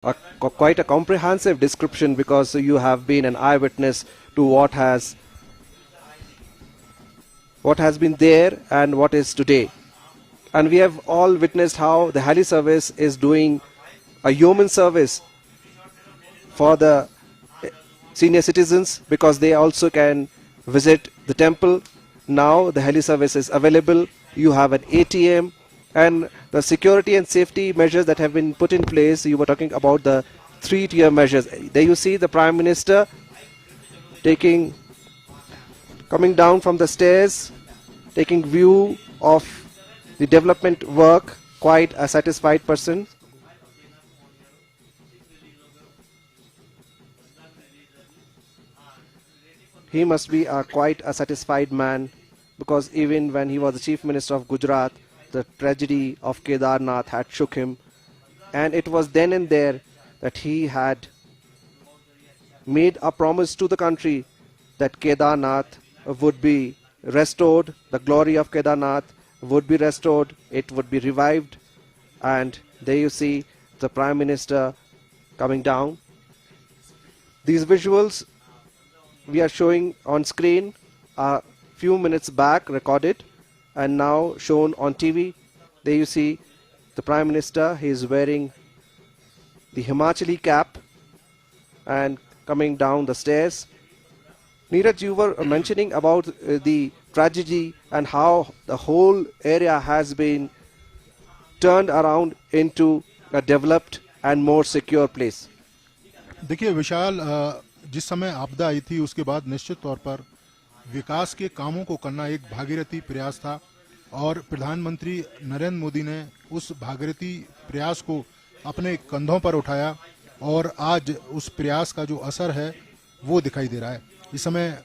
quite a comprehensive description, because you have been an eyewitness to what has been there and what is today. And we have all witnessed how the heli service is doing a human service for the senior citizens, because they also can visit the temple. Now the heli service is available. You have an ATM, and the security and safety measures that have been put in place. You were talking about the 3-tier measures. There you see the Prime Minister coming down from the stairs, taking view of the development work. Quite a satisfied person. He must be quite a satisfied man, because even when he was the Chief Minister of Gujarat, the tragedy of Kedarnath had shook him, and it was then and there that he had made a promise to the country that Kedarnath would be restored, the glory of Kedarnath would be restored, it would be revived. And there you see the Prime Minister coming down. These visuals we are showing on screen a few minutes back recorded and now shown on TV. There you see the Prime Minister. He is wearing the Himachali cap and coming down the stairs. Neeraj, you were mentioning about the tragedy and how the whole area has been turned around into a developed and more secure place. देखिए विशाल, जिस समय आपदा आई थी उसके बाद निश्चित तौर पर विकास के कामों को करना एक भागीरथी प्रयास था और प्रधानमंत्री नरेंद्र मोदी ने उस भागीरथी प्रयास को अपने कंधों पर उठाया और आज उस प्रयास का जो असर है वो दिखाई दे रहा है। इस समय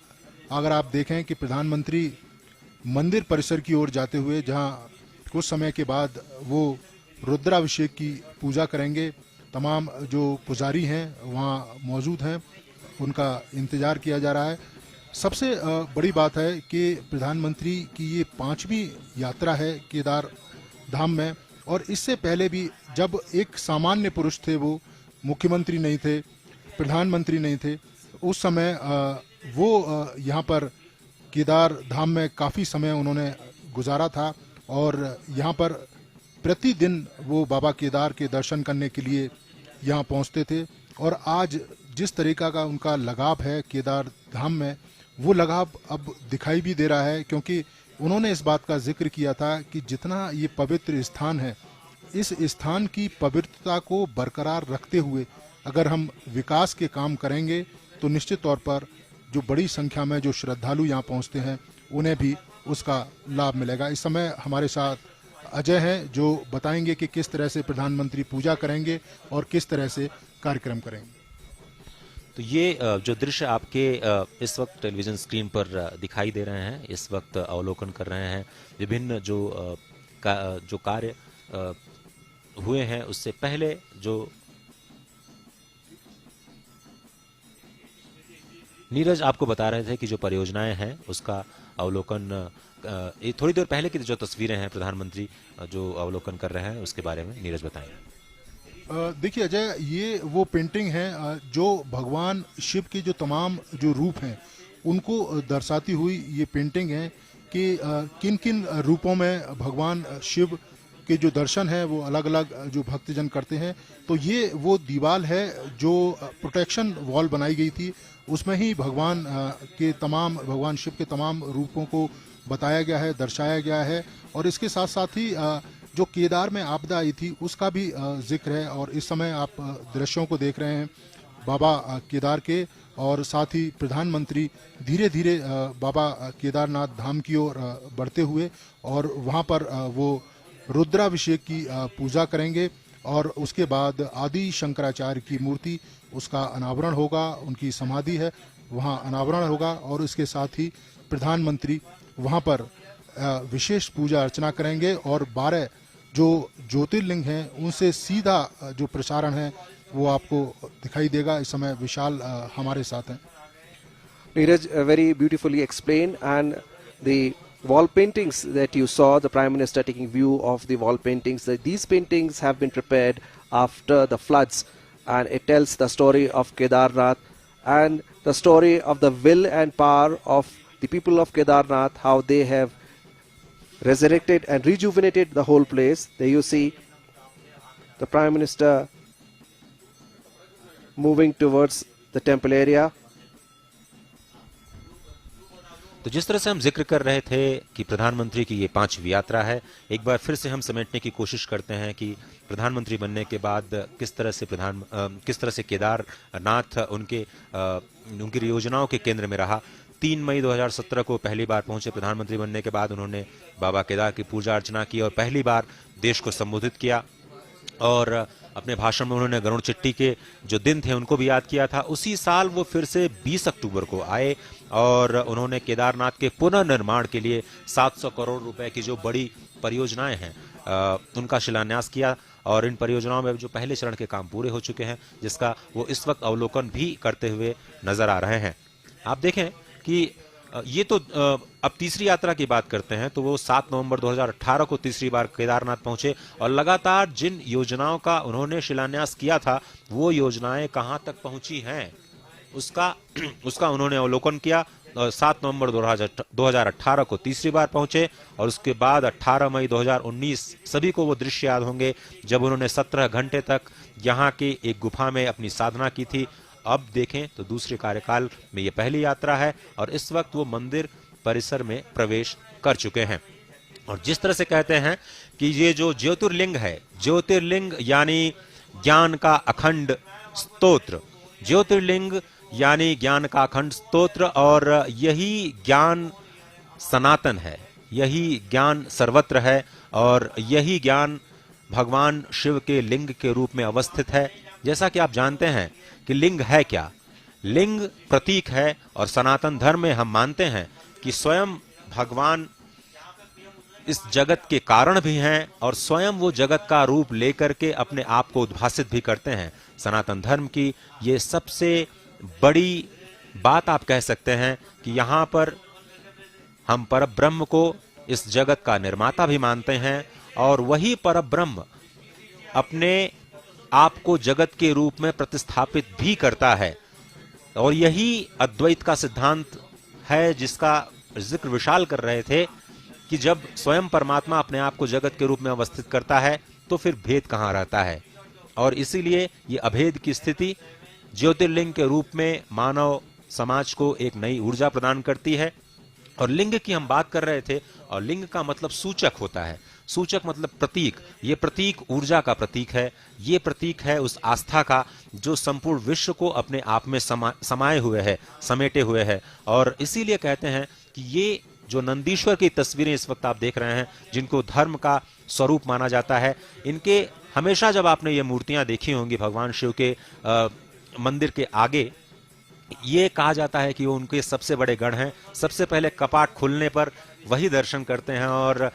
अगर आप देखें कि प्रधानमंत्री मंदिर परिसर की ओर जाते हुए, जहां कुछ समय के बाद वो रुद्राभिषेक की पूजा करेंगे, तमाम जो पुजारी हैं वहां मौजूद हैं, उनका इंतजार किया जा रहा है। सबसे बड़ी बात है कि प्रधानमंत्री की ये 5वीं यात्रा है केदार धाम में, और इससे पहले भी जब एक सामान्य पुरुष थे, वो मुख्यमंत्री नहीं थे, प्रधानमंत्री नहीं थे, उस समय वो यहाँ पर केदार धाम में काफ़ी समय उन्होंने गुजारा था और यहाँ पर प्रतिदिन वो बाबा केदार के दर्शन करने के लिए यहाँ पहुँचते थे। और आज जिस तरीका का उनका लगाव है केदार धाम में, वो लगाव अब दिखाई भी दे रहा है, क्योंकि उन्होंने इस बात का जिक्र किया था कि जितना ये पवित्र स्थान है, इस स्थान की पवित्रता को बरकरार रखते हुए अगर हम विकास के काम करेंगे तो निश्चित तौर पर जो बड़ी संख्या में जो श्रद्धालु यहाँ पहुँचते हैं उन्हें भी उसका लाभ मिलेगा। इस समय हमारे साथ अजय हैं जो बताएंगे कि किस तरह से प्रधानमंत्री पूजा करेंगे और किस तरह से कार्यक्रम करेंगे। तो ये जो दृश्य आपके इस वक्त टेलीविजन स्क्रीन पर दिखाई दे रहे हैं, इस वक्त अवलोकन कर रहे हैं विभिन्न जो कार्य हुए हैं। उससे पहले जो नीरज आपको बता रहे थे कि जो परियोजनाएं हैं उसका अवलोकन, थोड़ी देर पहले की जो तस्वीरें हैं प्रधानमंत्री जो अवलोकन कर रहे हैं उसके बारे में नीरज बताएं। देखिए अजय, ये वो पेंटिंग है जो भगवान शिव के जो तमाम जो रूप हैं उनको दर्शाती हुई ये पेंटिंग है कि किन किन रूपों में भगवान शिव के जो दर्शन है वो अलग अलग जो भक्तजन करते हैं। तो ये वो दीवार है जो प्रोटेक्शन वॉल बनाई गई थी, उसमें ही भगवान शिव के तमाम रूपों को बताया गया है, दर्शाया गया है। और इसके साथ साथ ही जो केदार में आपदा आई थी उसका भी जिक्र है। और इस समय आप दृश्यों को देख रहे हैं बाबा केदार के, और साथ ही प्रधानमंत्री धीरे धीरे बाबा केदारनाथ धाम की ओर बढ़ते हुए और वहाँ पर वो रुद्राभिषेक की पूजा करेंगे और उसके बाद आदि शंकराचार्य की मूर्ति, उसका अनावरण होगा, उनकी समाधि है वहाँ अनावरण होगा। और इसके साथ ही प्रधानमंत्री वहाँ पर विशेष पूजा अर्चना करेंगे और 12 जो ज्योतिर्लिंग हैं उनसे सीधा जो प्रसारण है वो आपको दिखाई देगा। इस समय विशाल हमारे साथ हैं। Neeraj very beautifully explained, and the wall paintings that you saw, the Prime Minister taking view of the wall paintings, these paintings have been prepared after the floods and it tells the story of Kedarnath and the story of the will and power of the people of Kedarnath, how they have resurrected and rejuvenated the whole place. There you see the Prime Minister moving towards the temple area. तो जिस तरह से हम जिक्र कर रहे थे कि प्रधानमंत्री की ये 5वीं यात्रा है, एक बार फिर से हम समेटने की कोशिश करते हैं कि प्रधानमंत्री बनने के बाद किस तरह से केदारनाथ उनकी योजनाओं के केंद्र में रहा। 3 मई 2017 को पहली बार पहुंचे प्रधानमंत्री बनने के बाद उन्होंने बाबा केदार की पूजा अर्चना की और पहली बार देश को संबोधित किया और अपने भाषण में उन्होंने गरुड़ चिट्ठी के जो दिन थे उनको भी याद किया था। उसी साल वो फिर से 20 अक्टूबर को आए और उन्होंने केदारनाथ के पुनर्निर्माण के लिए 700 करोड़ रुपए की जो बड़ी परियोजनाएं हैं उनका शिलान्यास किया और इन परियोजनाओं में जो पहले चरण के काम पूरे हो चुके हैं, जिसका वो इस वक्त अवलोकन भी करते हुए नजर आ रहे हैं। आप देखें कि ये तो अब तीसरी यात्रा की बात करते हैं तो वो 7 नवंबर 2018 को तीसरी बार केदारनाथ पहुंचे और लगातार जिन योजनाओं का उन्होंने शिलान्यास किया था वो योजनाएं कहां तक पहुंची हैं उसका उन्होंने अवलोकन किया। 7 नवंबर 2018 को तीसरी बार पहुंचे और उसके बाद 18 मई 2019 सभी को वो दृश्य याद होंगे जब उन्होंने 17 घंटे तक यहाँ की एक गुफा में अपनी साधना की थी। अब देखें तो दूसरे कार्यकाल में ये पहली यात्रा है और इस वक्त वो मंदिर परिसर में प्रवेश कर चुके हैं। और जिस तरह से कहते हैं कि ये जो ज्योतिर्लिंग है, ज्योतिर्लिंग यानी ज्ञान का अखंड स्तोत्र, ज्योतिर्लिंग यानी ज्ञान का अखंड स्तोत्र, और यही ज्ञान सनातन है, यही ज्ञान सर्वत्र है और यही ज्ञान भगवान शिव के लिंग के रूप में अवस्थित है। जैसा कि आप जानते हैं कि लिंग है क्या, लिंग प्रतीक है और सनातन धर्म में हम मानते हैं कि स्वयं भगवान इस जगत के कारण भी हैं और स्वयं वो जगत का रूप लेकर के अपने आप को उद्भासित भी करते हैं। सनातन धर्म की ये सबसे बड़ी बात आप कह सकते हैं कि यहाँ पर हम परब्रह्म को इस जगत का निर्माता भी मानते हैं और वही परब्रह्म अपने आप को जगत के रूप में प्रतिस्थापित भी करता है। और यही अद्वैत का सिद्धांत है जिसका जिक्र विशाल कर रहे थे कि जब स्वयं परमात्मा अपने आप को जगत के रूप में अवस्थित करता है तो फिर भेद कहाँ रहता है। और इसीलिए ये अभेद की स्थिति ज्योतिर्लिंग के रूप में मानव समाज को एक नई ऊर्जा प्रदान करती है। और लिंग की हम बात कर रहे थे और लिंग का मतलब सूचक होता है, सूचक मतलब प्रतीक। ये प्रतीक ऊर्जा का प्रतीक है, ये प्रतीक है उस आस्था का जो संपूर्ण विश्व को अपने आप में समाये हुए है, समेटे हुए है। और इसीलिए कहते हैं कि ये जो नंदीश्वर की तस्वीरें इस वक्त आप देख रहे हैं जिनको धर्म का स्वरूप माना जाता है, इनके हमेशा जब आपने ये मूर्तियां देखी होंगी भगवान शिव के मंदिर के आगे, ये कहा जाता है कि वो उनके सबसे बड़े गण हैं। सबसे पहले कपाट खुलने पर वही दर्शन करते हैं और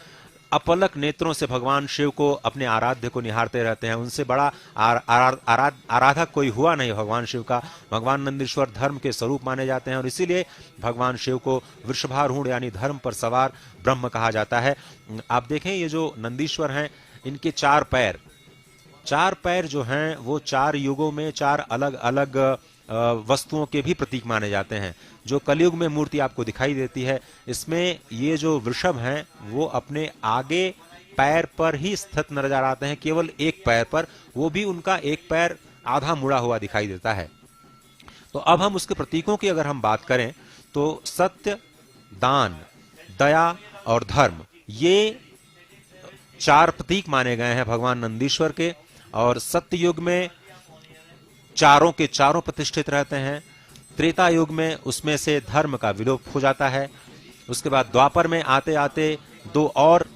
अपलक नेत्रों से भगवान शिव को अपने आराध्य को निहारते रहते हैं। उनसे बड़ा आराधक कोई हुआ नहीं भगवान शिव का। भगवान नंदीश्वर धर्म के स्वरूप माने जाते हैं और इसीलिए भगवान शिव को वृषभारूढ़ यानी धर्म पर सवार ब्रह्म कहा जाता है। आप देखें ये जो नंदीश्वर हैं इनके 4 पैर जो हैं वो 4 युगों में 4 अलग अलग वस्तुओं के भी प्रतीक माने जाते हैं। जो कलयुग में मूर्ति आपको दिखाई देती है इसमें ये जो वृषभ हैं वो अपने आगे पैर पर ही स्थित नजर आते हैं, केवल एक पैर पर, वो भी उनका एक पैर आधा मुड़ा हुआ दिखाई देता है। तो अब हम उसके प्रतीकों की अगर हम बात करें तो सत्य, दान, दया और धर्म, ये 4 प्रतीक माने गए हैं भगवान नंदीश्वर के। और सत्य युग में चारों के चारों प्रतिष्ठित रहते हैं। त्रेता युग में उसमें से धर्म का विलोप हो जाता है। उसके बाद द्वापर में आते आते 2 और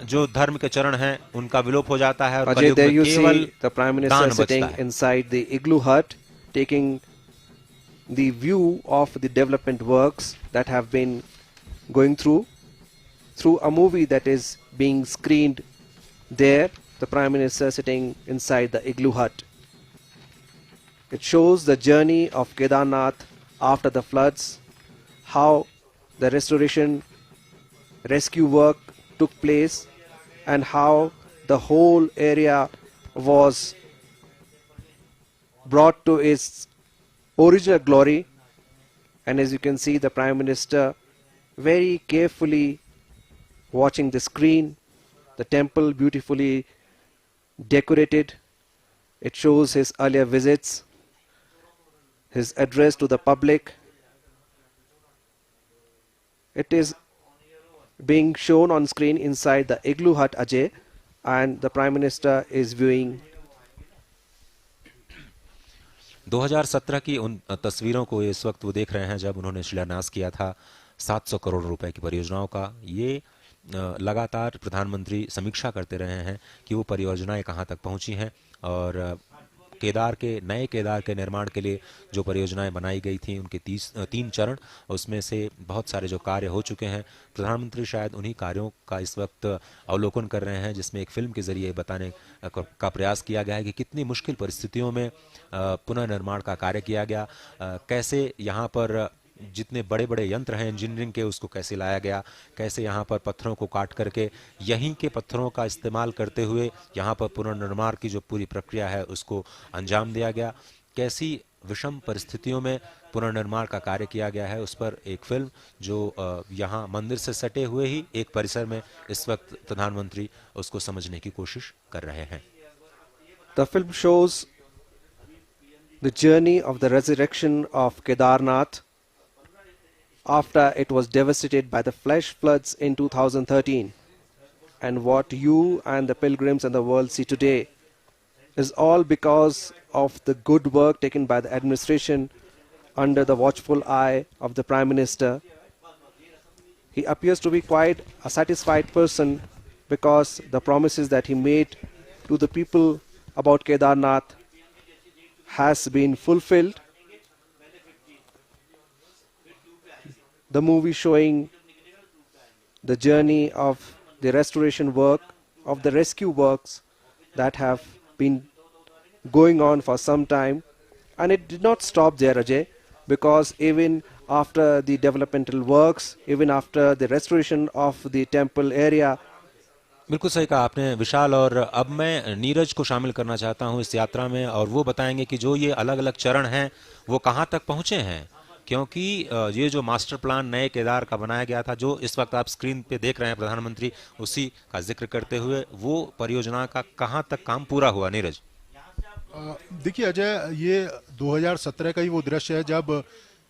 जो धर्म के चरण हैं उनका विलोप हो जाता है और कलयुग में केवल the Prime Minister sitting inside the igloo hut taking the view of the development works that have been going through a movie that is being screened there. The Prime Minister sitting inside the igloo hut. It shows the journey of Kedarnath after the floods, how the restoration rescue work took place and how the whole area was brought to its original glory. And as you can see, the Prime Minister very carefully watching the screen, the temple beautifully decorated. It shows his earlier visits, his address to the public. It is being shown on screen inside the Igloo Hut Ajay, and the Prime Minister is viewing. 2017 की उन तस्वीरों को इस वक्त वो देख रहे हैं जब उन्होंने शिलान्यास किया था 700 करोड़ रुपए की परियोजनाओं का। ये लगातार प्रधानमंत्री समीक्षा करते रहे हैं कि वो परियोजनाएं कहां तक पहुंची हैं और नए केदार के निर्माण के लिए जो परियोजनाएं बनाई गई थी उनके 3 चरण, उसमें से बहुत सारे जो कार्य हो चुके हैं। प्रधानमंत्री शायद उन्हीं कार्यों का इस वक्त अवलोकन कर रहे हैं, जिसमें एक फिल्म के जरिए बताने का प्रयास किया गया है कि कितनी मुश्किल परिस्थितियों में पुनर्निर्माण का कार्य किया गया, कैसे यहाँ पर जितने बड़े बड़े यंत्र हैं इंजीनियरिंग के उसको कैसे लाया गया, कैसे यहाँ पर पत्थरों को काट करके यहीं के पत्थरों का इस्तेमाल करते हुए यहाँ पर पुनर्निर्माण की जो पूरी प्रक्रिया है उसको अंजाम दिया गया, कैसी विषम परिस्थितियों में पुनर्निर्माण का कार्य किया गया है, उस पर एक फिल्म जो यहाँ मंदिर से सटे हुए ही एक परिसर में इस वक्त प्रधानमंत्री उसको समझने की कोशिश कर रहे हैं। The film shows the journey of the resurrection of Kedarnath after it was devastated by the flash floods in 2013, and what you and the pilgrims and the world see today is all because of the good work taken by the administration under the watchful eye of the Prime Minister. He appears to be quite a satisfied person because the promises that he made to the people about Kedarnath has been fulfilled. The movie showing the journey of the restoration work, of the rescue works that have been going on for some time, and it did not stop there, Ajay, because even after the developmental works, even after the restoration of the temple area, बिल्कुल सही कहा आपने विशाल। और अब मैं नीरज को शामिल करना चाहता हूं इस यात्रा में, और वो बताएंगे कि जो ये अलग अलग चरण हैं वो कहां तक पहुंचे हैं, क्योंकि ये जो मास्टर प्लान नए केदार का बनाया गया था जो इस वक्त आप स्क्रीन पे देख रहे हैं प्रधानमंत्री उसी का जिक्र करते हुए, वो परियोजना का कहां तक काम पूरा हुआ। नीरज देखिए अजय, ये 2017 का ही वो दृश्य है जब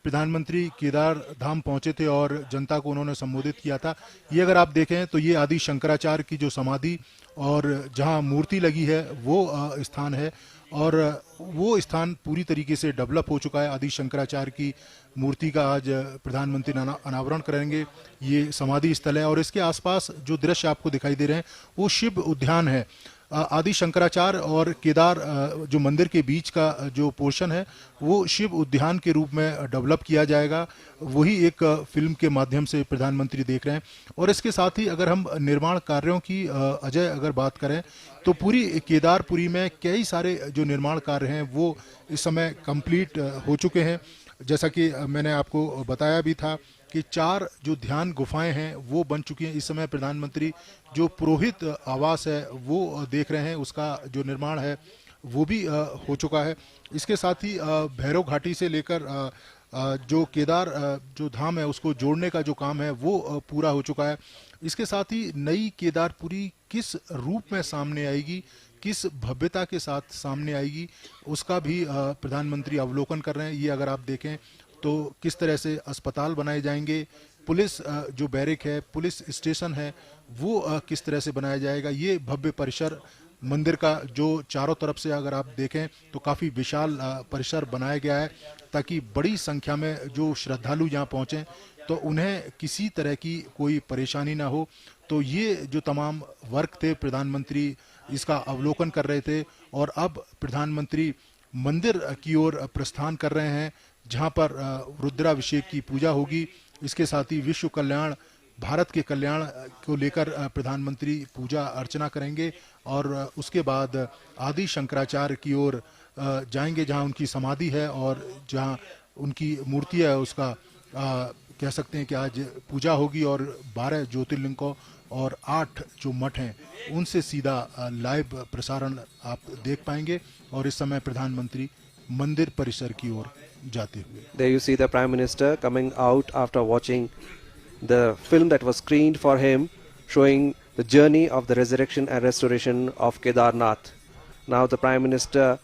प्रधानमंत्री केदार धाम पहुंचे थे और जनता को उन्होंने संबोधित किया था। ये अगर आप देखें तो ये आदि शंकराचार्य की जो समाधि और जहां मूर्ति लगी है वो स्थान है, और वो स्थान पूरी तरीके से डेवलप हो चुका है। आदि शंकराचार्य की मूर्ति का आज प्रधानमंत्री अनावरण करेंगे। ये समाधि स्थल है और इसके आसपास जो दृश्य आपको दिखाई दे रहे हैं वो शिव उद्यान है। आदि शंकराचार्य और केदार जो मंदिर के बीच का जो पोर्शन है वो शिव उद्यान के रूप में डेवलप किया जाएगा। वही एक फिल्म के माध्यम से प्रधानमंत्री देख रहे हैं। और इसके साथ ही अगर हम निर्माण कार्यों की अजय अगर बात करें तो पूरी केदारपुरी में कई सारे जो निर्माण कार्य हैं वो इस समय कंप्लीट हो चुके हैं। जैसा कि मैंने आपको बताया भी था कि 4 जो ध्यान गुफाएं हैं वो बन चुकी हैं। इस समय प्रधानमंत्री जो पुरोहित आवास है वो देख रहे हैं, उसका जो निर्माण है वो भी हो चुका है। इसके साथ ही भैरव घाटी से लेकर जो केदार जो धाम है उसको जोड़ने का जो काम है वो पूरा हो चुका है। इसके साथ ही नई केदारपुरी किस रूप में सामने आएगी, किस भव्यता के साथ सामने आएगी, उसका भी प्रधानमंत्री अवलोकन कर रहे हैं। ये अगर आप देखें तो किस तरह से अस्पताल बनाए जाएंगे, पुलिस जो बैरिक है, पुलिस स्टेशन है वो किस तरह से बनाया जाएगा। ये भव्य परिसर मंदिर का जो चारों तरफ से अगर आप देखें तो काफ़ी विशाल परिसर बनाया गया है ताकि बड़ी संख्या में जो श्रद्धालु यहाँ पहुँचें तो उन्हें किसी तरह की कोई परेशानी ना हो। तो ये जो तमाम वर्क थे प्रधानमंत्री इसका अवलोकन कर रहे थे और अब प्रधानमंत्री मंदिर की ओर प्रस्थान कर रहे हैं जहां पर रुद्राभिषेक की पूजा होगी। इसके साथ ही विश्व कल्याण, भारत के कल्याण को लेकर प्रधानमंत्री पूजा अर्चना करेंगे और उसके बाद आदि शंकराचार्य की ओर जाएंगे जहां उनकी समाधि है और जहां उनकी मूर्ति है उसका कह सकते हैं कि आज पूजा होगी और 12 ज्योतिर्लिंगों और 8 जो मठ हैं उनसे सीधा लाइव प्रसारण आप देख पाएंगे। और इस समय प्रधानमंत्री मंदिर परिसर की ओर जाते हुए। There you see the Prime Minister coming out after watching the film that was screened for him, showing the journey of the resurrection and restoration of Kedarnath. Now the Prime Minister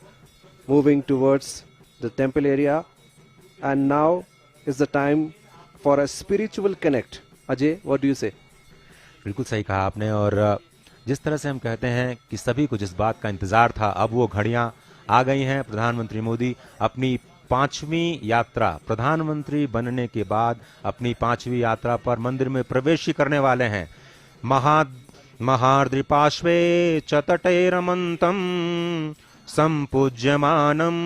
moving towards the temple area, and now is the time for a spiritual connect. Ajay, what do you say? बिल्कुल सही कहा आपने। और जिस तरह से हम कहते हैं कि सभी को जिस बात का इंतजार था, अब वो घड़ियां आ गई हैं। प्रधानमंत्री मोदी अपनी 5वीं यात्रा, प्रधानमंत्री बनने के बाद अपनी 5वीं यात्रा पर मंदिर में प्रवेश करने वाले हैं। महार्द्रिपार्श्वे च तटे रमन्तं सम्पूज्यमानं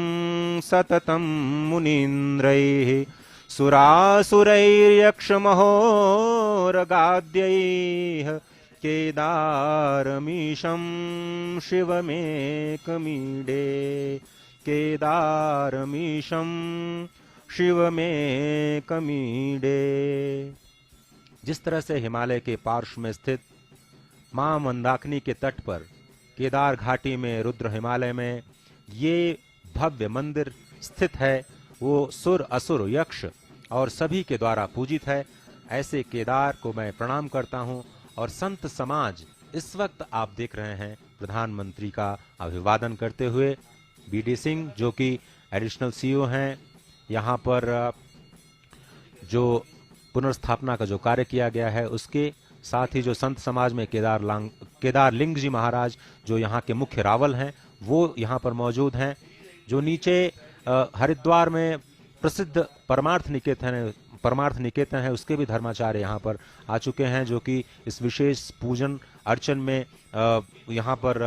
सततं मुनीन्द्रैः सुरासुरैर्यक्षमहोरगाद्यैः केदारमीशं शिवमेकमीडे। केदारमीशं शिवमेकमीडे। जिस तरह से हिमालय के पार्श्व में स्थित मां मंदाकिनी के तट पर केदार घाटी में, रुद्र हिमालय में ये भव्य मंदिर स्थित है, वो सुर असुर यक्ष और सभी के द्वारा पूजित है। ऐसे केदार को मैं प्रणाम करता हूं। और संत समाज इस वक्त आप देख रहे हैं प्रधानमंत्री का अभिवादन करते हुए। बीडी सिंह जो कि एडिशनल सीईओ हैं, यहाँ पर जो पुनर्स्थापना का जो कार्य किया गया है उसके साथ ही जो संत समाज में केदार लिंग जी महाराज जो यहाँ के मुख्य रावल हैं वो यहाँ पर मौजूद हैं। जो नीचे हरिद्वार में प्रसिद्ध परमार्थ निकेतन है उसके भी धर्माचार्य यहाँ पर आ चुके हैं, जो कि इस विशेष पूजन अर्चन में यहाँ पर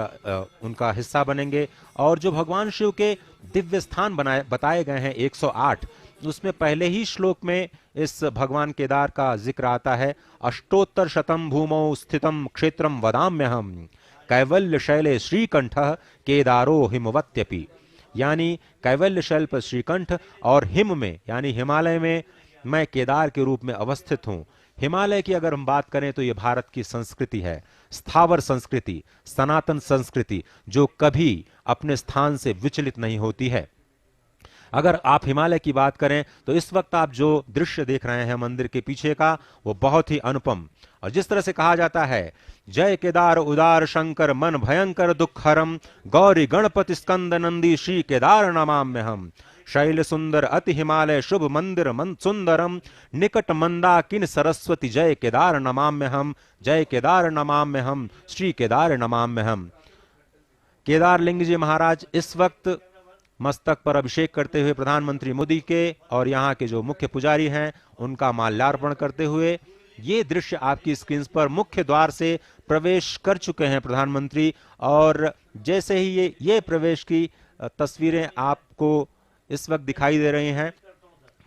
उनका हिस्सा बनेंगे। और जो भगवान शिव के दिव्य स्थान बताए गए हैं 108, उसमें पहले ही श्लोक में इस भगवान केदार का जिक्र आता है। अष्टोत्तर शतम भूमौ स्थितम क्षेत्रम वदाम्यहम कैवल्य शैले श्रीकंठः केदारो हिमवत्यपि। यानी कैवल्य शैल पर श्रीकंठ और हिम में यानी हिमालय में मैं केदार के रूप में अवस्थित हूं। हिमालय की अगर हम बात करें तो ये भारत की संस्कृति है, स्थावर संस्कृति, सनातन संस्कृति, जो कभी अपने स्थान से विचलित नहीं होती है। अगर आप हिमालय की बात करें तो इस वक्त आप जो दृश्य देख रहे हैं मंदिर के पीछे का, वो बहुत ही अनुपम। और जिस तरह से कहा जाता है, जय केदार उदार शंकर मन भयंकर दुखहरम गौरी गणपति स्कंद नंदी श्री केदार नमाम्यहम। शैल सुंदर अति हिमालय शुभ मंदिर मन सुंदरम निकट मंदाकिन सरस्वती जय केदार नमाम्यहम। जय केदार नमाम्यहम श्री केदार नमाम्यहम। केदार लिंग जी महाराज इस वक्त मस्तक पर अभिषेक करते हुए प्रधानमंत्री मोदी के और यहाँ के जो मुख्य पुजारी हैं उनका माल्यार्पण करते हुए, ये दृश्य आपकी स्क्रीन पर मुख्य द्वार से प्रवेश कर चुके हैं प्रधानमंत्री। और जैसे ही ये प्रवेश की तस्वीरें आपको इस वक्त दिखाई दे रही हैं,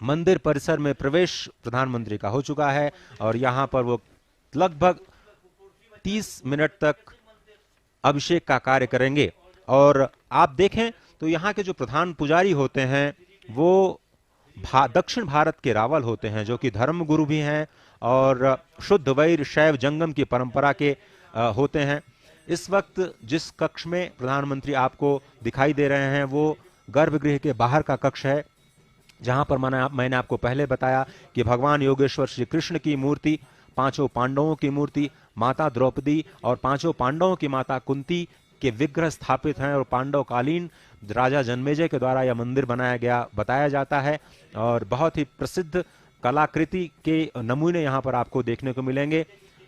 मंदिर परिसर में प्रवेश प्रधानमंत्री का हो चुका है और यहाँ पर वो लगभग 30 मिनट तक अभिषेक का कार्य करेंगे। और आप देखें तो यहाँ के जो प्रधान पुजारी होते हैं वो दक्षिण भारत के रावल होते हैं, जो कि धर्म गुरु भी हैं और शुद्ध वैर शैव जंगम की परंपरा के होते हैं। इस वक्त जिस कक्ष में प्रधानमंत्री आपको दिखाई दे रहे हैं वो गर्भगृह के बाहर का कक्ष है, जहां पर मैंने आपको पहले बताया कि भगवान योगेश्वर श्री कृष्ण की मूर्ति, 5 पांडवों की मूर्ति, माता द्रौपदी और 5 पांडवों की माता कुंती के विग्रह स्थापित हैं। और पांडवकालीन राजा जन्मेजय के द्वारा यह मंदिर बनाया गया बताया जाता है। और बहुत ही प्रसिद्ध कलाकृति के नमूने यहाँ पर आपको देखने को मिलेंगे।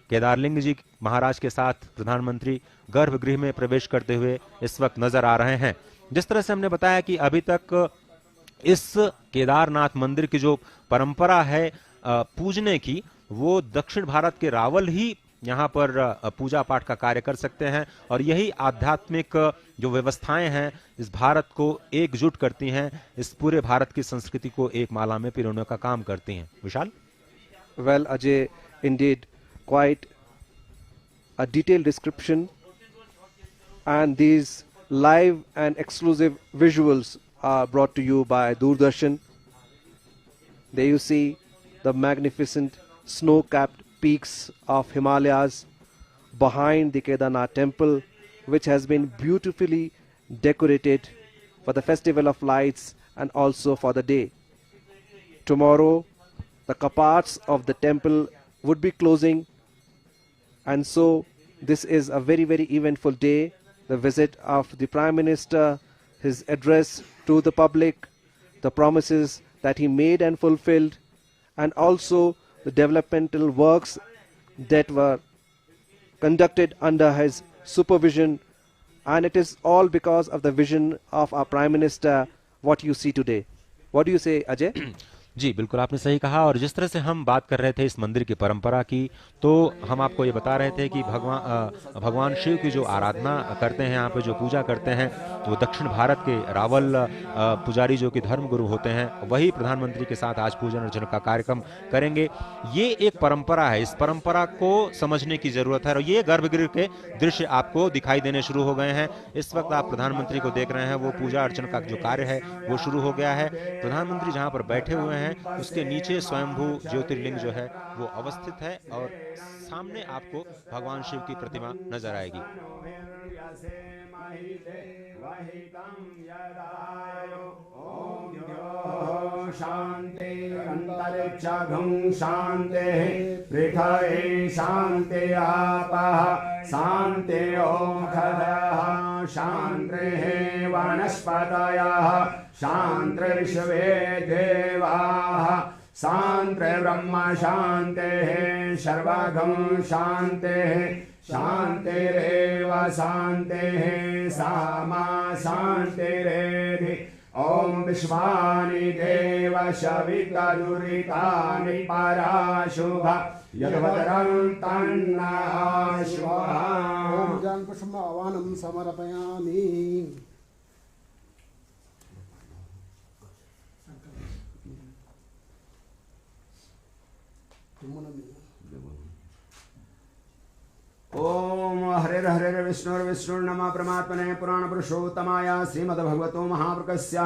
केदारलिंग जी महाराज के साथ प्रधानमंत्री गर्भगृह में प्रवेश करते हुए इस वक्त नजर आ रहे हैं। जिस तरह से हमने बताया कि अभी तक इस केदारनाथ मंदिर की जो परंपरा है पूजने की, वो दक्षिण भारत के रावल ही यहाँ पर पूजा पाठ का कार्य कर सकते हैं। और यही आध्यात्मिक जो व्यवस्थाएं हैं इस भारत को एकजुट करती हैं, इस पूरे भारत की संस्कृति को एक माला में पिरोने का काम करती हैं। विशाल? Well, Ajay, indeed, quite a detailed description, and these live and exclusive visuals are brought to you by Doordarshan. There you see the magnificent snow-capped peaks of Himalayas behind the Kedarnath temple, which has been beautifully decorated for the festival of lights and also for the day. Tomorrow, the kapats of the temple would be closing, and so this is a very, very eventful day. The visit of the Prime Minister, his address to the public, the promises that he made and fulfilled, and also the developmental works that were conducted under his supervision. And it is all because of the vision of our Prime Minister, what you see today. What do you say, Ajay? जी बिल्कुल आपने सही कहा। और जिस तरह से हम बात कर रहे थे इस मंदिर की परंपरा की, तो हम आपको ये बता रहे थे कि भगवान शिव की जो आराधना करते हैं, यहाँ पे जो पूजा करते हैं, तो दक्षिण भारत के रावल पुजारी जो कि धर्मगुरु होते हैं, वही प्रधानमंत्री के साथ आज पूजन अर्चन का कार्यक्रम करेंगे। ये एक परंपरा है, इस परंपरा को समझने की जरूरत है। और ये गर्भगृह के दृश्य आपको दिखाई देने शुरू हो गए हैं। इस वक्त आप प्रधानमंत्री को देख रहे हैं, वो पूजा अर्चन का जो कार्य है वो शुरू हो गया है। प्रधानमंत्री जहाँ पर बैठे हुए हैं उसके नीचे स्वयंभू ज्योतिर्लिंग जो है वो अवस्थित है, और सामने आपको भगवान शिव की प्रतिमा नजर आएगी। शांति अंतरिक्षं शांति पृथ्वी शांति आपः शांति ओषधयः शान्तिः वनस्पतयः शान्तिर्विश्वे देवाः शान्तिर्ब्रह्म शान्तिः सर्वगं शान्तिः शान्तिरेव शान्तिः सामा शान्तिरेधि ॐ विश्वानि देव सविता दुरितानि पराशुभ यद्वदरं तन्नः स्वाहा। ॐ जानपुष्पम् आवाहनं समर्पयामि। ओम हरे हरे विष्णुर्विष्णुर् नमः परमात्मने पुराण पुरुषोत्तमाय श्रीमद्भगवतो महापुरुषस्य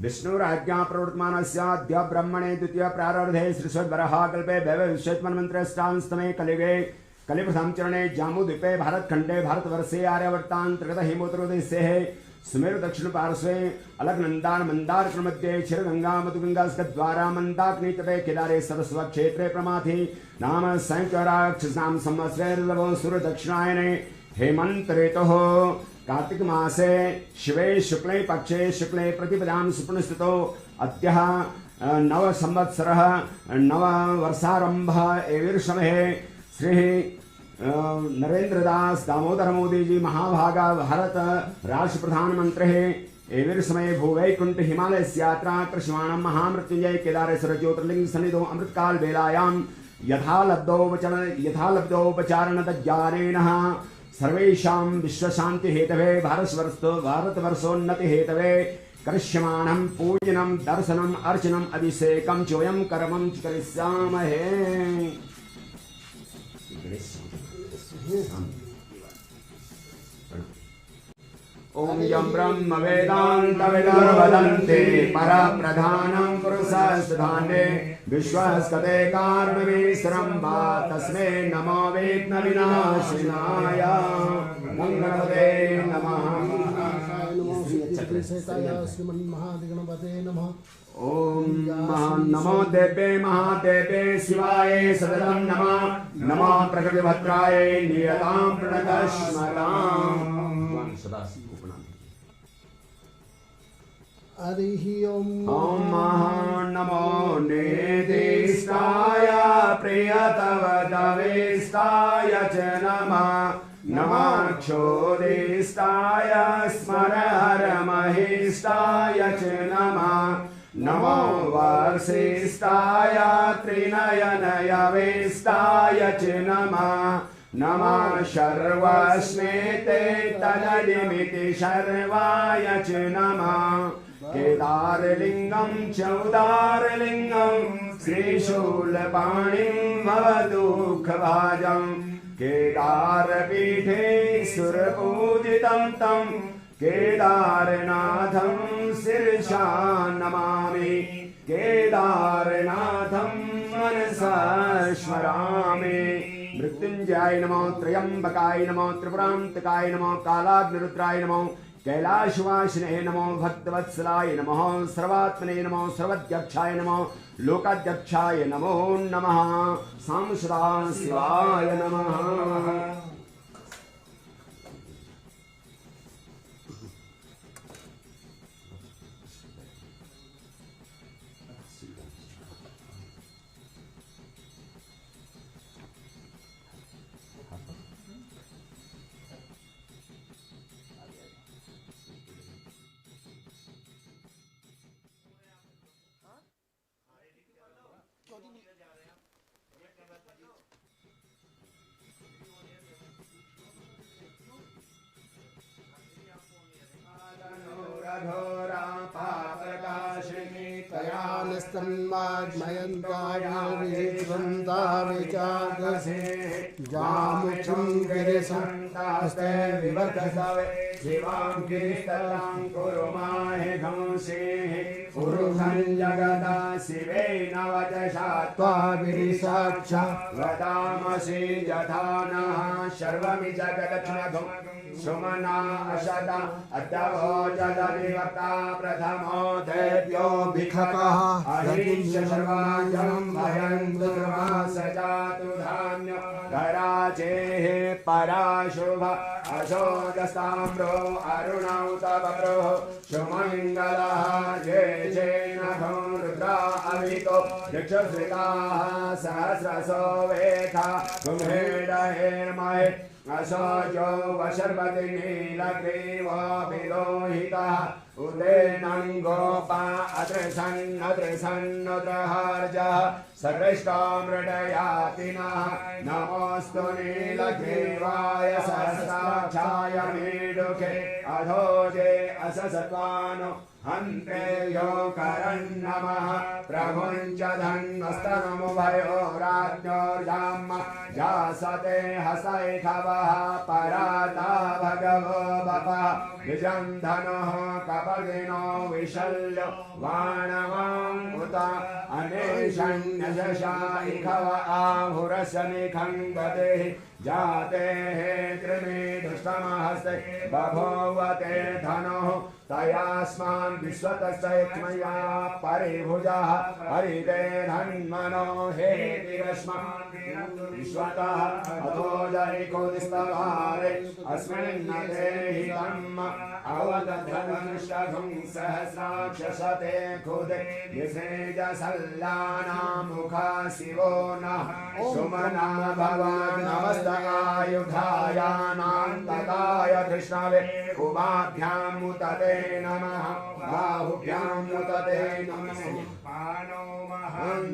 विष्णुराज्ञा प्रवर्तमानस्य अद्य ब्रह्मणे द्वितीय प्रारब्धे श्रीश्वरवराह कल्पे वैभव विश्वमन्त्रष्टांस्तमे कलियुगे कलिप्रथम चरणे जाम्बूद्वीपे भारतखण्डे भारतवर्षे आर्यावर्तान्तर्गत हिमोत्तरदेशे सुमेरु दक्षिण पार्श्वे अलकनंदान मंदार मध्ये क्षीरगंगा मधुगंगा द्वारा मंदाग्नि तटे केदारे सरस्व क्षेत्रे प्रमाथि नाम संकराक्ष नाम संवत्सरे सूर्य दक्षिणायने हेमंत ऋतुः कार्तिक मासे शिवे शुक्ले पक्षे शुक्ले प्रतिपदां सुपुनस्थितो अद्यः नव संवत्सरः नव वर्षारंभ एविर्षमहे श्री नरेंद्र दास दामोदर मोदी जी महाभागा भारत राष्ट्र प्रधानमंत्री एविर समय भूवैकुंठ हिमालय यात्रा कृष्णाणम महामृत्युंजय केदारेश्वर ज्योतिर्लिंग सन्निधो अमृतकाल वेलायां यथालब्धोपचारण ज्ञानेन सर्वेषां विश्वशांति हेतवे भारतवर्षोन्नति हेतवे करिष्यमाणं पूजनं दर्शनम् अर्चनम् अभिषेकं चोयं कर्मं करिष्यामहे। ओम यं ब्रह्म वेदांत विदुर्वदन्ति परप्रधानं पुरुषस्धाने विश्वस्कते कार्मवीश्वरं वा तस्मै नमो वेद्न विनाशिनाय मंगलते नमः। श्रीमन्महाधिगणपते नमः। ओम नमो देवे महादेवे शिवाय सदतं नमः। नमो प्रकृतिभद्राय नियतां प्रणतस्मराम्। हरिः ओम नमो निदिष्टाय प्रियतवदवेष्टाय च नमः। नमः क्षोदिष्टाय स्मरहरमहिष्टाय च नमः। नमो वर्षिष्ठाय त्रिनयनयवेष्टाय च नमः। नमः शर्वस्मेते तददिमिति शर्वाय च नमः। केदारलिंगं च उदारलिंगं श्रीशूलपाणिं भवदुःखभाजं केदारपीठे सुरपूजितं तं केदारनाथं शिरसा नमामि। केदारनाथं मनसा स्मरामि। मृत्युंजयाय नमो त्र्यंबकाय नमो त्रिपुरांतकाय नमो कालाग्निरुद्राय नमो कैलाशवासिने नमो भक्तवत्सलाय नमः सर्वात्मने नमो सर्वध्यक्षाय नमो लोकाध्यक्षाय नमो नमः साम सदा शिवाय नमः। जामुक्षं गिरिशन्तास्ते विवर्धसवे शिवां गिरिस्तरां कुरु माहि धंसेः पुरुषं जगदा शिवेन वचसा त्वा गिरिसाक्षा वदामसि यथा नः सर्वमि जगदक्षणघं सुमना अशदा अद्यवो जलनिवर्ता प्रथमो देव्यो भिखकः अहिंस सर्वाजं भयं दुर्मा सजातु धान्य धराचेः पराशुभ अशोकस्ताम्रो अरुणौ तवप्रो सुमङ्गलः ये जेनघं रुद्रा अभितो दिक्षुश्रिताः सहस्रसो वेथा कुम्भेडहेर्महे असोजो वशर्वति नीलग्रीवो विलोहितः उदेनं गोपा अदृशन्नदृहर्जः सर्वेष्टो मृडयातिनः नमोऽस्तु नीलग्रीवाय सहस्राक्षाय मीडुखे अधोजे अससत्वानो हन्ते यो करन्नमः प्रभुञ्च धन्वस्तनमुभयो राज्ञोर्जाम जासते हसैखवः पराता भगवो बपः द्विजं धनुः कपदिनो विशल्यो वाणवाङ्कुत अनेशन्यशशा इखव आहुरशनिखं गतिः जातेः कृमि दुष्टमहस्ते बभूवते धनुः तयास्मान् विश्वतश्चैत्मया परिभुजः हरिते धन्मनो हेतिरस्मान् विश्वतः अथो जैकोदिस्तवारे अस्मिन् देहितम् अवदधनुष्टभुं सहस्राक्षसते खुदे निषेजसल्लानामुखा शिवो नः सुमना भवान् नमस्तकायुधायानान्तकाय कृष्णवे उभाभ्यां मुतते नमः बाहुभ्यां मुतते नमः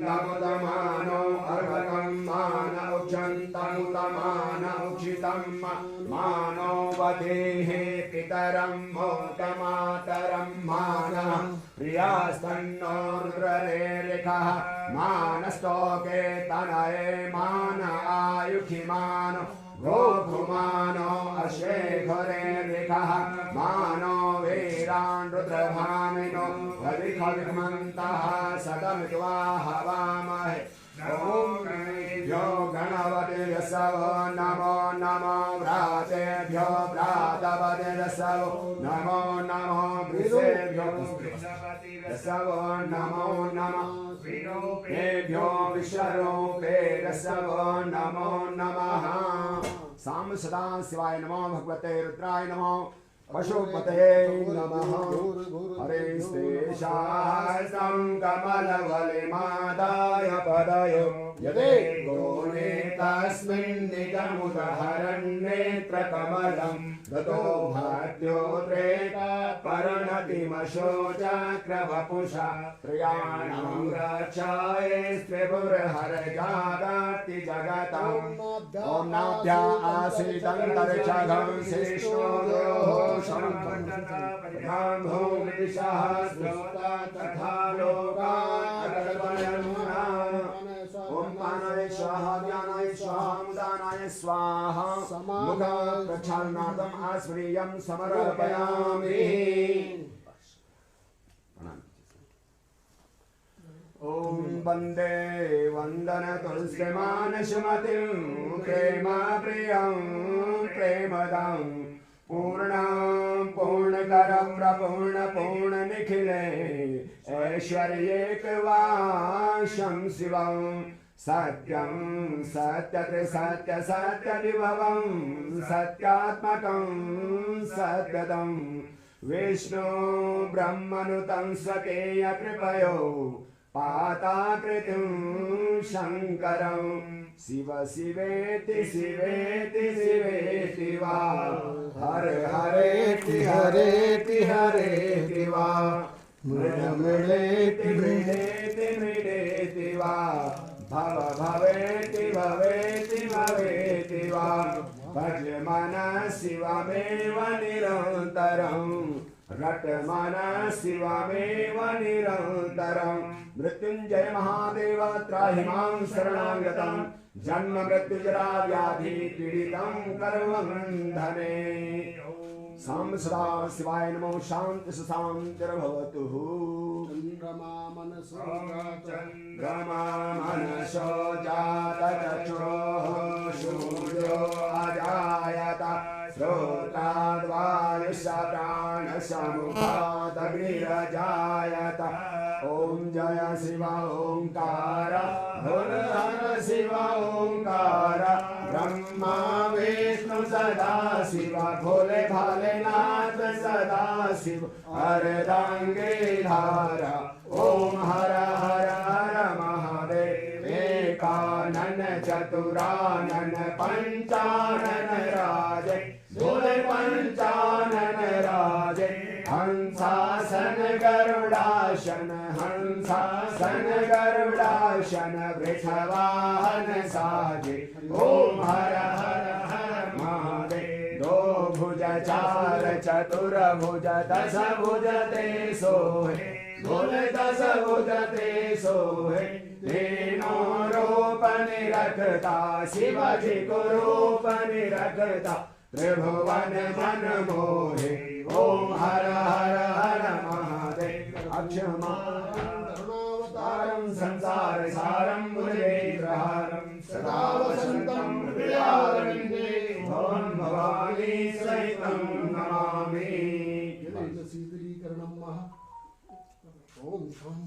नमुदमानो अर्भकं मान उक्षन्तमुदमान उक्षितं मानो वदेः पितरं मोटमातरं मानः प्रियास्तन्नो रुद्ररेरिखः मानस्तोके तनये मान आयुखिमानो गोभुमानो अशेखरेरिखः मानो वीरान् रुद्रभामिनो हविखविमन्तः सदमित्वा हवामहे ॐ यो गणपति यसवो नमो नमो व्रातेभ्यो व्रातपति यसवो नमो नमो वृषेभ्यो यसवो नमो नमः विरूपेभ्यो विश्वरूपे यसवो नमो नमः साम सदा शिवाय नमो भगवते रुद्राय नमो पशुपते नमः हरिस्तेषास्तं कमलवलिमादाय पदयो यदे गोने तस्मिन् निजमुदहरन्नेत्रकमलं ततो भात्योद्रेका परिणतिमशोचक्रवपुषा त्रयाणां रक्षाय स्त्रिपुरहरजागाति जगतम् ॐ नाभ्या आसीदन्तरिक्षगं शिष्णोः शङ्खं भूमिशहस्रोता तथा लोकाकल्पयन्मुना ॐ प्राणाय स्वाहा ज्ञानाय स्वाहा मुदानाय स्वाहा मुखं प्रक्षालनार्थम् आस्मरीयं समर्पयामि। ॐ वन्दे वन्दनतुल्यमानसुमतिं प्रेमप्रियं प्रेमदां पूर्णां पूर्ण शङ्करं प्रपूर्ण निखिले ऐश्वर्येकवाशं शिवं सत्यं सत्यविभवं सत्यात्मकं सत्यदं विष्णु ब्रह्मनुतं स्वकीय कृपयो पाताकृतिं शङ्करं शिव शिवेति शिवेति शिवेति वा हर हरेति हरेति हरेति वा मृड मृडेति मृडेति मृडेति वा भव भवेति भवेति भवेति वा भजमनः शिवमेव निरन्तरम् रटमनः शिवमेव निरन्तरम् मृत्युञ्जय महादेव त्राहि मां शरणागतं जन्म मृत्युजरा व्याधि पीडितं कर्मबन्धने सां सदा शिवाय नमो शान्ति सुशान्तिर्भवतु चन्द्रमा मनसो जातचक्षुः सूर्यो अजायत श्रोत्राद्वायुष प्राणसमुखादग्निरजायत ॐ जय शिव ओंकार हर हर शिव ओंकार ब्रह्मा विष्णु सदा शिव भोले भालेनाथ सदा शिव अर्धांगिधारा ओम हर हर हर महादेव एकानन चतुरानन पंचानन राजे भोले पंचानन राजे हंसासन गरुडासन हंसासन गरुडासन वृषवाहन साजे ओम हर हर हर महादेव दो भुज चार चतुर भुज दश भुज ते सोहे भोले दश भुज ते सोहे तीनों रूप निरखता शिवजी को रूप निरखता त्रिभुवन मन मोहे ओम हर हर हर महादेव अक्षमावतारं संसार सारं मुनेत्रहारं सदा वसन्तं हृदयारविन्दे भवं भवानी सहितं नमामि शीतलीकरणं महा ओम शम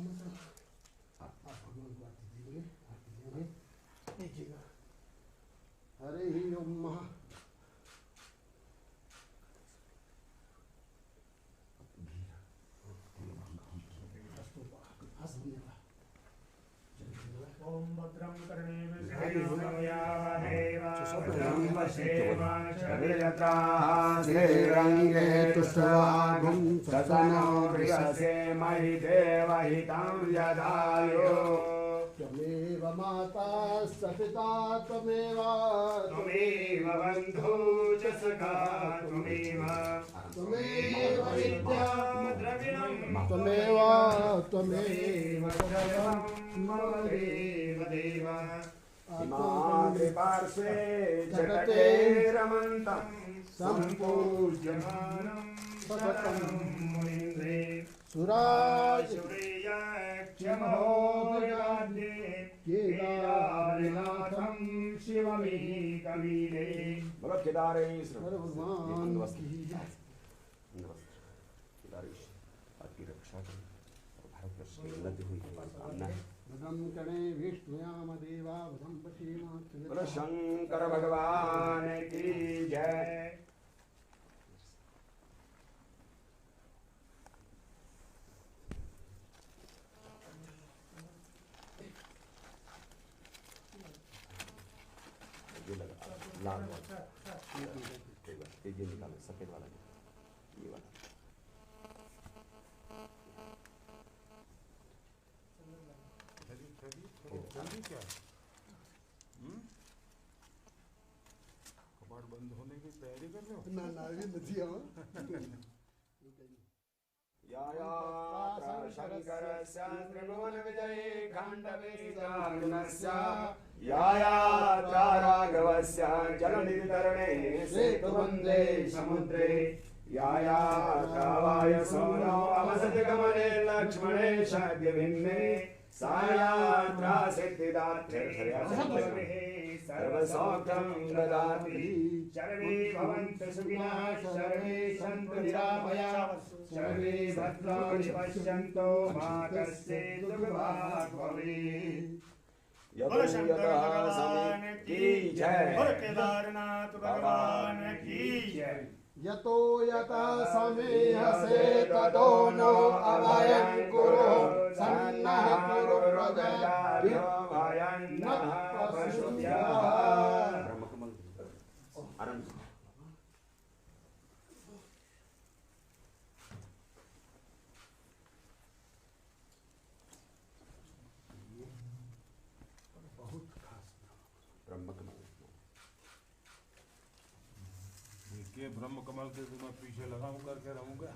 हरे ओम महा ओम भद्रं कर्णेभिर्यत्रांगे तुष्टवागुं सतनो प्रियसे महि देवहितं यदायो त्वमेव माता सपिता त्वमेव बन्धु च सखा त्वमेव विद्या त्वमेव त्वमेव मम देव देव पार्श्वे जगते रमन्तं सम्पूज्यमानं सततं मुनीन्द्रे सुराज सुरेयाक्षमहोदयाद्ये केदारनाथं शिवमेकवीरे बोलो केदारेश भगवान की केदारेश आपकी रक्षा करें और भारतवर्ष की उन्नति हुई कामना है भद्रं कर्णे विष्णुयाम देवा भद्रं पश्येम बोलो शंकर भगवान की जय लाल वाला ये निकालो सफेद वाला ये वाला कबाड़ बंद होने की तैयारी कर रहे हो ना अभी नहीं आओ शंकरस्य त्रिभुवन विजये खण्डवीर्यार्जुनस्य यायात्रा राघवस्य जलनिधितरणे सेतुबन्धे समुद्रे यायात्रा वायुसूनो अवसति गमने लक्ष्मणे शाद्यभिन्ने सायात्रा सिद्धिदात्रे सर्वसौख्यं ददाति सर्वे भवन्तु सुखिनः सर्वे सन्तु निरामयाः सर्वे भद्राणि पश्यन्तु मा कश्चित् दुःखभाग् भवेत्। बोलो शंकर भगवान की जय। बोलो केदारनाथ भगवान की जय। यतो यथा समेहसे ततो नो अभयं कुरु सन्नः कुरु प्रजाभ्यो भयन्नः पशुभ्यः। के ब्रह्म कमल के तो मैं पीछे लगा हूं करके रहूंगा।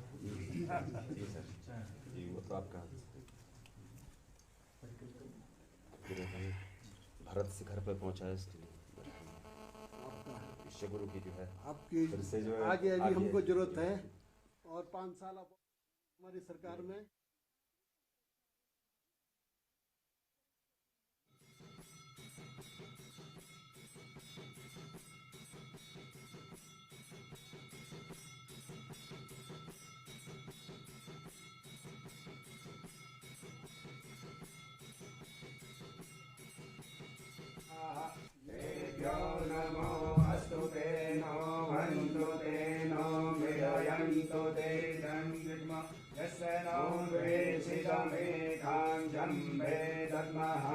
वो तो आपका भारत से घर पर पहुंचा है इसलिए गुरु की जो है आपकी फिर से जो है आगे अभी हमको जरूरत है और 5 साल हमारी सरकार में नमो अस्तु ते नो भन्तु ते नो मृडयन्तु ते जन्म यस्य नो प्रेषितमेकां जम्बे दद्मः।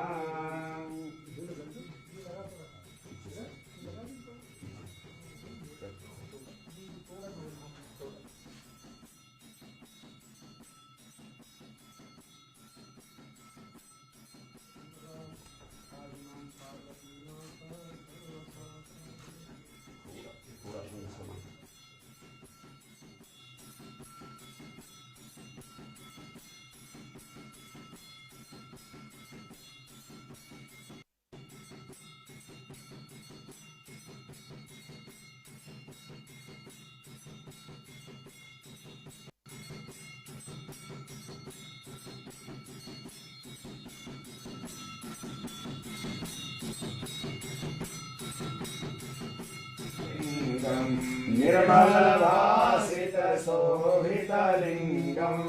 निर्मलभासित शोभितलिङ्गं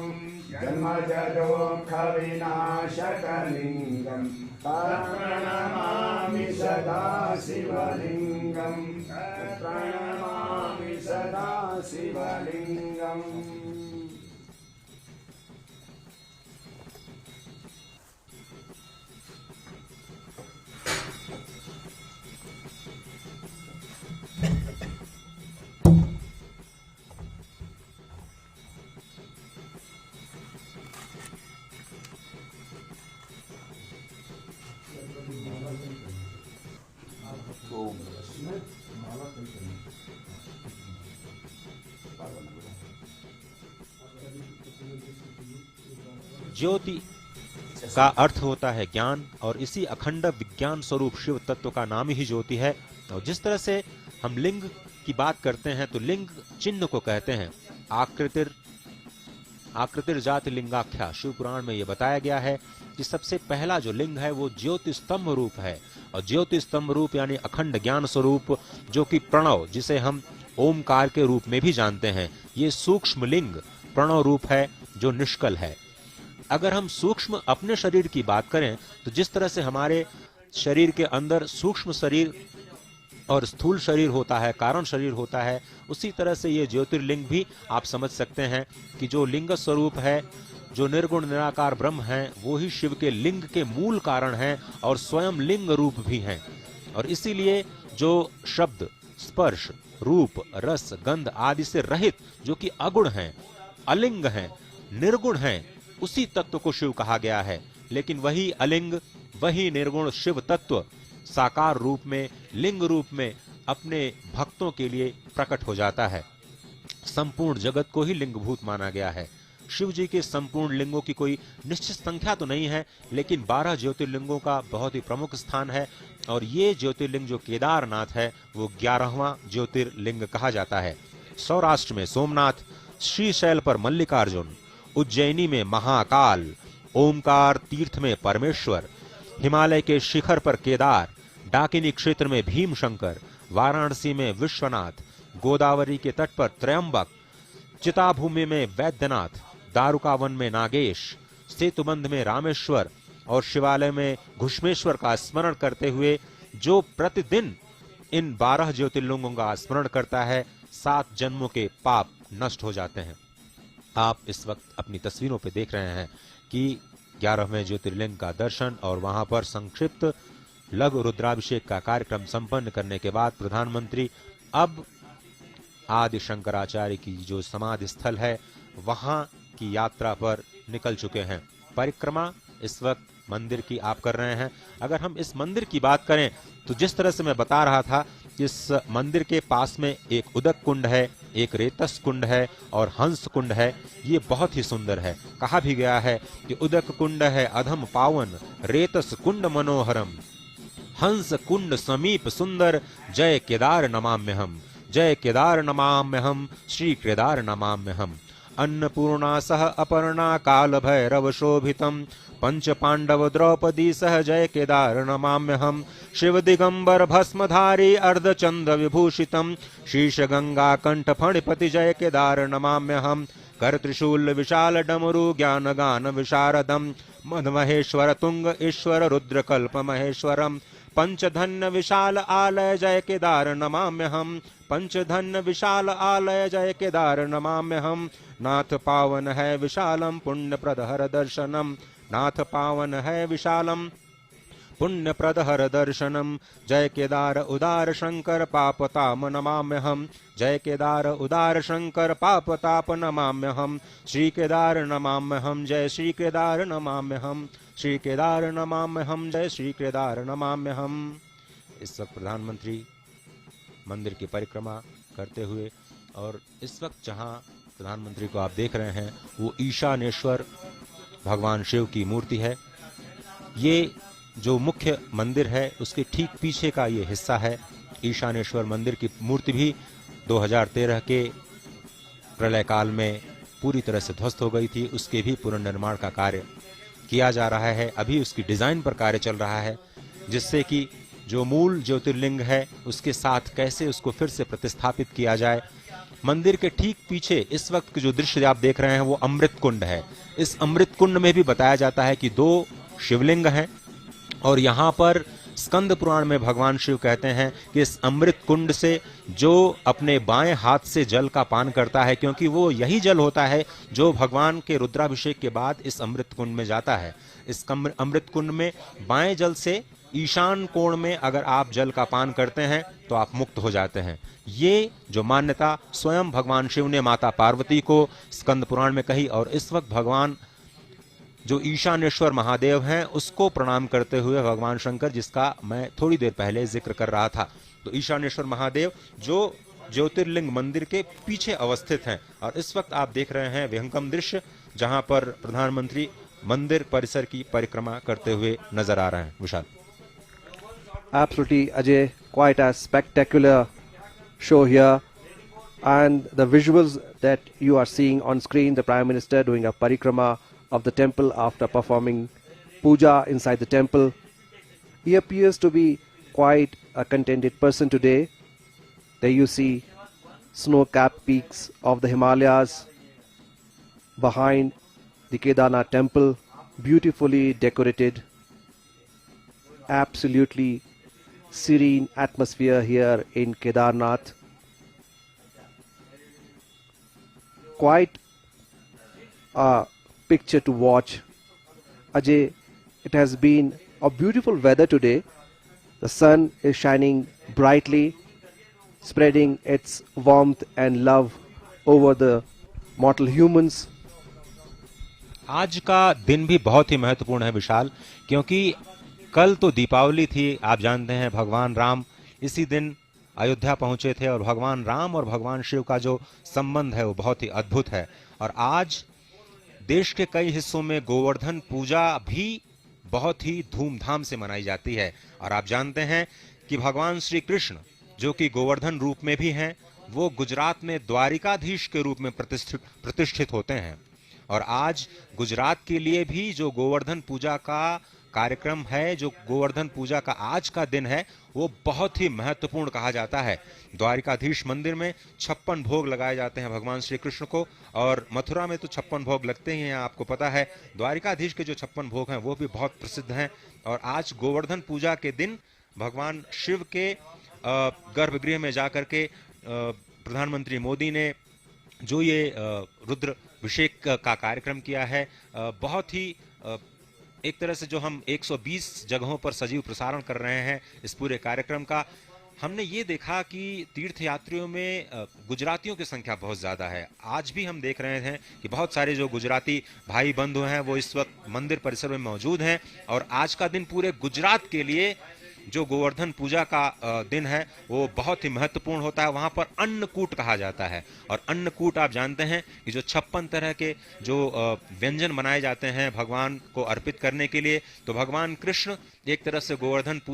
जन्मजदुःखविनाशकलिङ्गं प्रणमामि सदा शिवलिङ्गं प्रणमामि सदा शिवलिङ्गम्। ज्योति का अर्थ होता है ज्ञान और इसी अखंड विज्ञान स्वरूप शिव तत्व का नाम ही ज्योति है। और जिस तरह से हम लिंग की बात करते हैं तो लिंग चिन्ह को कहते हैं आकृतिर जाति लिंगाख्या। शिव पुराण में यह बताया गया है कि सबसे पहला जो लिंग है वो ज्योति स्तंभ रूप है। और ज्योति स्तंभ रूप यानी अखंड ज्ञान स्वरूप जो कि प्रणव जिसे हम ओमकार के रूप में भी जानते हैं, ये सूक्ष्म लिंग प्रणव रूप है जो निष्कल है। अगर हम सूक्ष्म अपने शरीर की बात करें तो जिस तरह से हमारे शरीर के अंदर सूक्ष्म शरीर और स्थूल शरीर होता है, कारण शरीर होता है, उसी तरह से ये ज्योतिर्लिंग भी आप समझ सकते हैं कि जो लिंग स्वरूप है, जो निर्गुण निराकार ब्रह्म है, वो ही शिव के लिंग के मूल कारण हैं और स्वयं लिंग रूप भी हैं। और इसीलिए जो शब्द, स्पर्श, रूप, रस, गंध आदि से रहित जो कि अगुण हैं, अलिंग हैं, निर्गुण हैं, उसी तत्व को शिव कहा गया है। लेकिन वही अलिंग, वही निर्गुण शिव तत्व साकार रूप में, लिंग रूप में अपने भक्तों के लिए प्रकट हो जाता है। संपूर्ण जगत को ही लिंगभूत माना गया है। शिव जी के संपूर्ण लिंगों की कोई निश्चित संख्या तो नहीं है, लेकिन 12 ज्योतिर्लिंगों का बहुत ही प्रमुख स्थान है। और ये ज्योतिर्लिंग जो केदारनाथ है वो 11वां ज्योतिर्लिंग कहा जाता है। सौराष्ट्र में सोमनाथ, श्रीशैल पर मल्लिकार्जुन, उज्जैनी में महाकाल, ओमकार तीर्थ में परमेश्वर, हिमालय के शिखर पर केदार, डाकिनी क्षेत्र में भीम शंकर, वाराणसी में विश्वनाथ, गोदावरी के तट पर त्रयंबक, चिताभूमि में वैद्यनाथ, दारुकावन में नागेश, सेतुबंध में रामेश्वर और शिवालय में घुष्मेश्वर का स्मरण करते हुए जो प्रतिदिन इन 12 ज्योतिर्लिंगों का स्मरण करता है, 7 जन्मों के पाप नष्ट हो जाते हैं। आप इस वक्त अपनी तस्वीरों पे देख रहे हैं कि 11वें ज्योतिर्लिंग का दर्शन और वहां पर संक्षिप्त लघु रुद्राभिषेक का कार्यक्रम संपन्न करने के बाद प्रधानमंत्री अब आदि शंकराचार्य की जो समाधि स्थल है वहां की यात्रा पर निकल चुके हैं। परिक्रमा इस वक्त मंदिर की आप कर रहे हैं। अगर हम इस मंदिर की बात करें तो जिस तरह से मैं बता रहा था, इस मंदिर के पास में एक उदक कुंड है, एक रेतस कुंड है और हंस कुंड है। ये बहुत ही सुंदर है। कहा भी गया है कि उदक कुंड है अधम पावन, रेतस कुंड मनोहरम, हंस कुंड समीप सुंदर, जय केदार नमाम्यहम, जय केदार नमाम्यहम, श्री केदार नमाम्यहम। अन्नपूर्णा सह अपर्णा काल भैरव शोभितम, पंच पांडव द्रौपदी सह जय केदार नमाम्यहम। शिव दिगंबर भस्मधारी अर्धचंद्र विभूषितम, शीश गंगा कंठ फणिपति जय केदार नमाम्यहम। कर त्रिशूल विशाल डमरु ज्ञान गान विशारदम, मद महेश्वर तुंग ईश्वर रुद्र कल्प महेश्वरम। पंचधन्य विशाल आलय जय केदार नमाम्यहम, पंचधन्य विशाल आलय जय केदार नमाम्यहम। नाथ पावन है विशालम पुण्य प्रदहर दर्शनम, नाथ पावन है विशालम पुण्य प्रदहर दर्शनम। जय केदार उदार शंकर पापताप नमाम्यहम, जय केदार उदार शंकर पापताप नमाम्यहम। श्री केदार नमाम्यहम, जय श्री केदार नमाम्यहम, श्री केदार नमाम्यहम, जय श्री केदार नमाम्यहम। इस वक्त प्रधानमंत्री मंदिर की परिक्रमा करते हुए, और इस वक्त जहां प्रधानमंत्री को आप देख रहे हैं वो ईशानेश्वर भगवान शिव की मूर्ति है। ये जो मुख्य मंदिर है उसके ठीक पीछे का ये हिस्सा है। ईशानेश्वर मंदिर की मूर्ति भी 2013 के प्रलय काल में पूरी तरह से ध्वस्त हो गई थी। उसके भी पुनर्निर्माण का कार्य किया जा रहा है। अभी उसकी डिजाइन पर कार्य चल रहा है, जिससे कि जो मूल ज्योतिर्लिंग है उसके साथ कैसे उसको फिर से प्रतिस्थापित किया जाए। मंदिर के ठीक पीछे इस वक्त जो दृश्य आप देख रहे हैं वो अमृत कुंड है। इस अमृत कुंड में भी बताया जाता है कि 2 शिवलिंग हैं और यहाँ पर स्कंद पुराण में भगवान शिव कहते हैं कि इस अमृत कुंड से जो अपने बाएं हाथ से जल का पान करता है, क्योंकि वो यही जल होता है जो भगवान के रुद्राभिषेक के बाद इस अमृत कुंड में जाता है। इस अमृत कुंड में बाएं जल से ईशान कोण में अगर आप जल का पान करते हैं तो आप मुक्त हो जाते हैं। ये जो मान्यता स्वयं भगवान शिव ने माता पार्वती को स्कंद पुराण में कही, और इस वक्त भगवान जो ईशानेश्वर महादेव हैं उसको प्रणाम करते हुए भगवान शंकर, जिसका मैं थोड़ी देर पहले जिक्र कर रहा था, तो ईशानेश्वर महादेव जो ज्योतिर्लिंग मंदिर के पीछे अवस्थित हैं। और इस वक्त आप देख रहे हैं विहंगम दृश्य जहां पर प्रधानमंत्री मंदिर परिसर की परिक्रमा करते हुए नजर आ रहे हैं। विशाल। Absolutely, Ajay, quite a spectacular show here, and the visuals that you are seeing on screen, the Prime Minister doing a parikrama of the temple after performing puja inside the temple. He appears to be quite a contented person today. There you see snow-capped peaks of the Himalayas behind the Kedarnath temple, beautifully decorated, absolutely serene atmosphere here in Kedarnath. Quite a picture to watch. Ajay, it has been a beautiful weather today. The sun is shining brightly, spreading its warmth and love over the mortal humans. आज का दिन भी बहुत ही महत्वपूर्ण है विशाल, क्योंकि कल तो दीपावली थी। आप जानते हैं भगवान राम इसी दिन अयोध्या पहुंचे थे, और भगवान राम और भगवान शिव का जो संबंध है वो बहुत ही अद्भुत है। और आज देश के कई हिस्सों में गोवर्धन पूजा भी बहुत ही धूमधाम से मनाई जाती है। और आप जानते हैं कि भगवान श्री कृष्ण जो कि गोवर्धन रूप में भी हैं, वो गुजरात में द्वारिकाधीश के रूप में प्रतिष्ठित होते हैं। और आज गुजरात के लिए भी जो गोवर्धन पूजा का कार्यक्रम है, जो गोवर्धन पूजा का आज का दिन है, वो बहुत ही महत्वपूर्ण कहा जाता है। द्वारिकाधीश मंदिर में 56 भोग लगाए जाते हैं भगवान श्री कृष्ण को, और मथुरा में तो 56 भोग लगते ही हैं, आपको पता है। द्वारिकाधीश के जो 56 भोग हैं वो भी बहुत प्रसिद्ध हैं। और आज गोवर्धन पूजा के दिन भगवान शिव के गर्भगृह में जाकर के प्रधानमंत्री मोदी ने जो ये रुद्र अभिषेक का कार्यक्रम किया है, बहुत ही एक तरह से जो हम 120 जगहों पर सजीव प्रसारण कर रहे हैं इस पूरे कार्यक्रम का, हमने ये देखा कि तीर्थयात्रियों में गुजरातियों की संख्या बहुत ज़्यादा है। आज भी हम देख रहे हैं कि बहुत सारे जो गुजराती भाई बंधु हैं वो इस वक्त मंदिर परिसर में मौजूद हैं। और आज का दिन पूरे गुजरात के लिए जो गोवर्धन पूजा का दिन है वो बहुत ही महत्वपूर्ण होता है। वहाँ पर अन्नकूट कहा जाता है, और अन्नकूट आप जानते हैं कि जो 56 तरह के जो व्यंजन बनाए जाते हैं भगवान को अर्पित करने के लिए, तो भगवान कृष्ण एक तरह से गोवर्धन पूजा